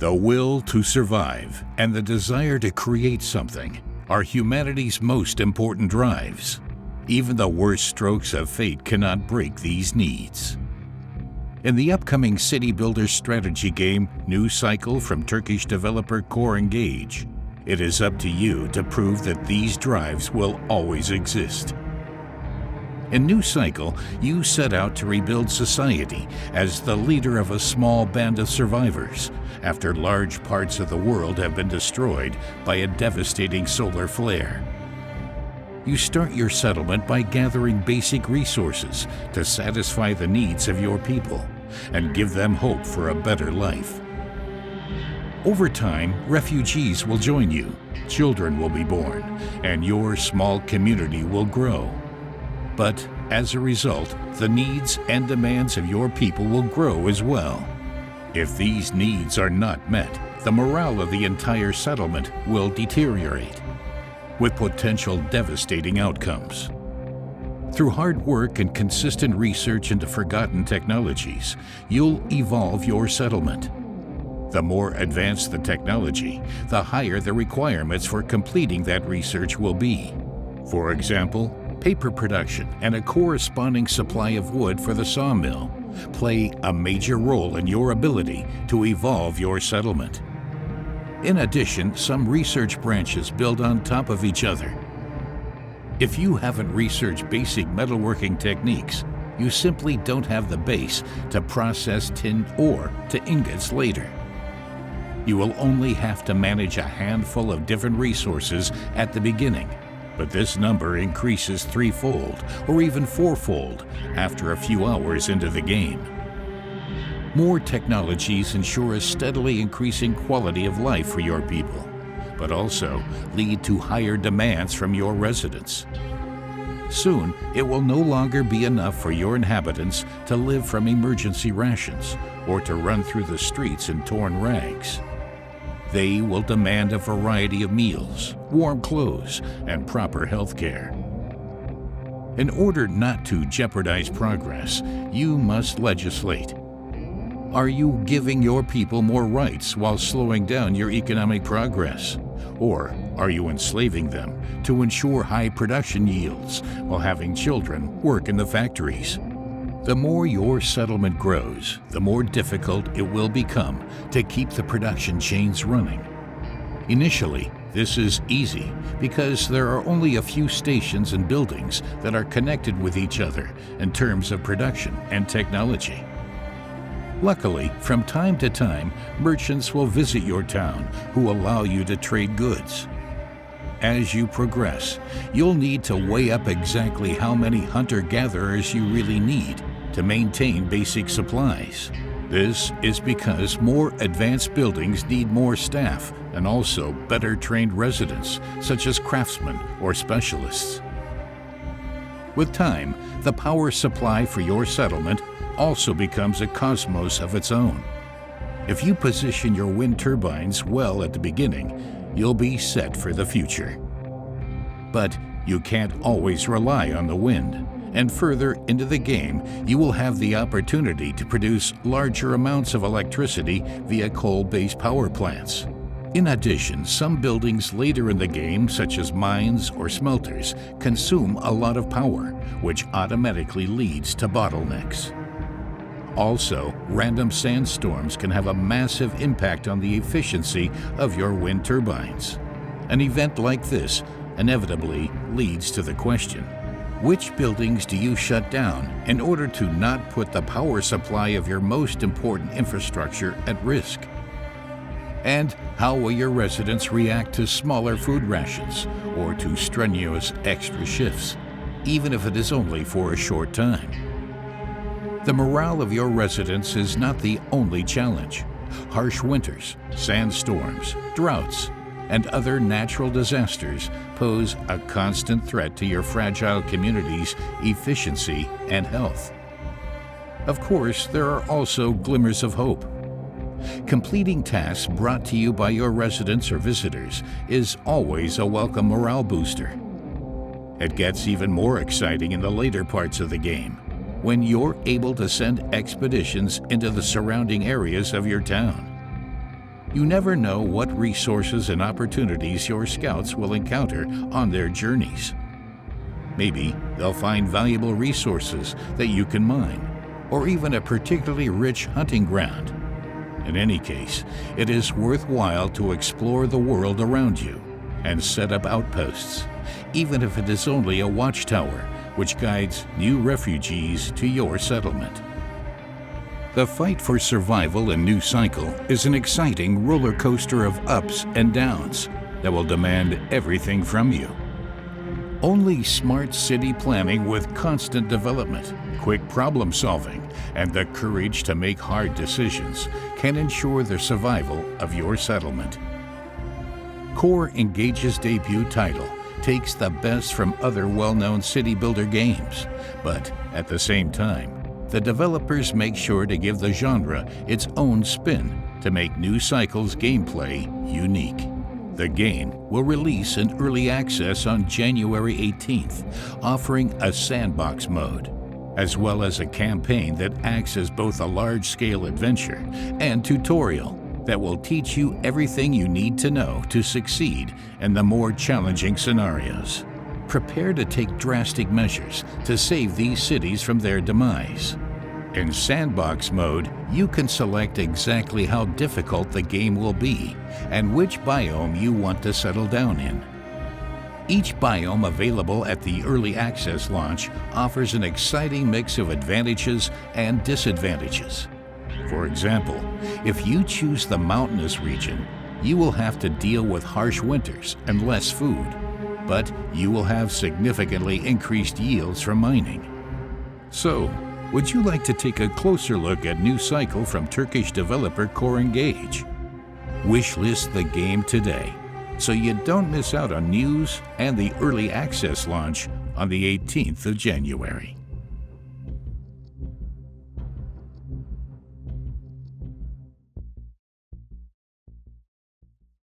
The will to survive and the desire to create something are humanity's most important drives. Even the worst strokes of fate cannot break these needs. In the upcoming City Builder strategy game, New Cycle from Turkish developer Core Engage, it is up to you to prove that these drives will always exist. In New Cycle, you set out to rebuild society as the leader of a small band of survivors after large parts of the world have been destroyed by a devastating solar flare. You start your settlement by gathering basic resources to satisfy the needs of your people and give them hope for a better life. Over time, refugees will join you, children will be born, and your small community will grow. But as a result, the needs and demands of your people will grow as well. If these needs are not met, the morale of the entire settlement will deteriorate, with potential devastating outcomes. Through hard work and consistent research into forgotten technologies, you'll evolve your settlement. The more advanced the technology, the higher the requirements for completing that research will be. For example, paper production and a corresponding supply of wood for the sawmill play a major role in your ability to evolve your settlement. In addition, some research branches build on top of each other. If you haven't researched basic metalworking techniques, you simply don't have the base to process tin ore to ingots later. You will only have to manage a handful of different resources at the beginning, but this number increases threefold or even fourfold after a few hours into the game. More technologies ensure a steadily increasing quality of life for your people, but also lead to higher demands from your residents. Soon, it will no longer be enough for your inhabitants to live from emergency rations or to run through the streets in torn rags. They will demand a variety of meals, warm clothes, and proper health care. In order not to jeopardize progress, you must legislate. Are you giving your people more rights while slowing down your economic progress? Or are you enslaving them to ensure high production yields while having children work in the factories? The more your settlement grows, the more difficult it will become to keep the production chains running. Initially, this is easy because there are only a few stations and buildings that are connected with each other in terms of production and technology. Luckily, from time to time, merchants will visit your town who allow you to trade goods. As you progress, you'll need to weigh up exactly how many hunter-gatherers you really need to maintain basic supplies. This is because more advanced buildings need more staff and also better trained residents, such as craftsmen or specialists. With time, the power supply for your settlement also becomes a cosmos of its own. If you position your wind turbines well at the beginning, you'll be set for the future. But you can't always rely on the wind, and further into the game, you will have the opportunity to produce larger amounts of electricity via coal-based power plants. In addition, some buildings later in the game, such as mines or smelters, consume a lot of power, which automatically leads to bottlenecks. Also, random sandstorms can have a massive impact on the efficiency of your wind turbines. An event like this inevitably leads to the question, which buildings do you shut down in order to not put the power supply of your most important infrastructure at risk? And how will your residents react to smaller food rations or to strenuous extra shifts, even if it is only for a short time? The morale of your residents is not the only challenge. Harsh winters, sandstorms, droughts, and other natural disasters pose a constant threat to your fragile community's efficiency and health. Of course, there are also glimmers of hope. Completing tasks brought to you by your residents or visitors is always a welcome morale booster. It gets even more exciting in the later parts of the game, when you're able to send expeditions into the surrounding areas of your town. You never know what resources and opportunities your scouts will encounter on their journeys. Maybe they'll find valuable resources that you can mine, or even a particularly rich hunting ground. In any case, it is worthwhile to explore the world around you and set up outposts, even if it is only a watchtower which guides new refugees to your settlement. The fight for survival in New Cycle is an exciting roller coaster of ups and downs that will demand everything from you. Only smart city planning with constant development, quick problem solving, and the courage to make hard decisions can ensure the survival of your settlement. Core Engage's debut title takes the best from other well-known city builder games, but at the same time, the developers make sure to give the genre its own spin to make New Cycle's gameplay unique. The game will release in early access on January 18th, offering a sandbox mode, as well as a campaign that acts as both a large-scale adventure and tutorial that will teach you everything you need to know to succeed in the more challenging scenarios. Prepare to take drastic measures to save these cities from their demise. In Sandbox mode, you can select exactly how difficult the game will be and which biome you want to settle down in. Each biome available at the Early Access launch offers an exciting mix of advantages and disadvantages. For example, if you choose the mountainous region, you will have to deal with harsh winters and less food, but you will have significantly increased yields from mining. So, would you like to take a closer look at New Cycle from Turkish developer Core Engage? Wishlist the game today so you don't miss out on news and the Early Access launch on the 18th of January.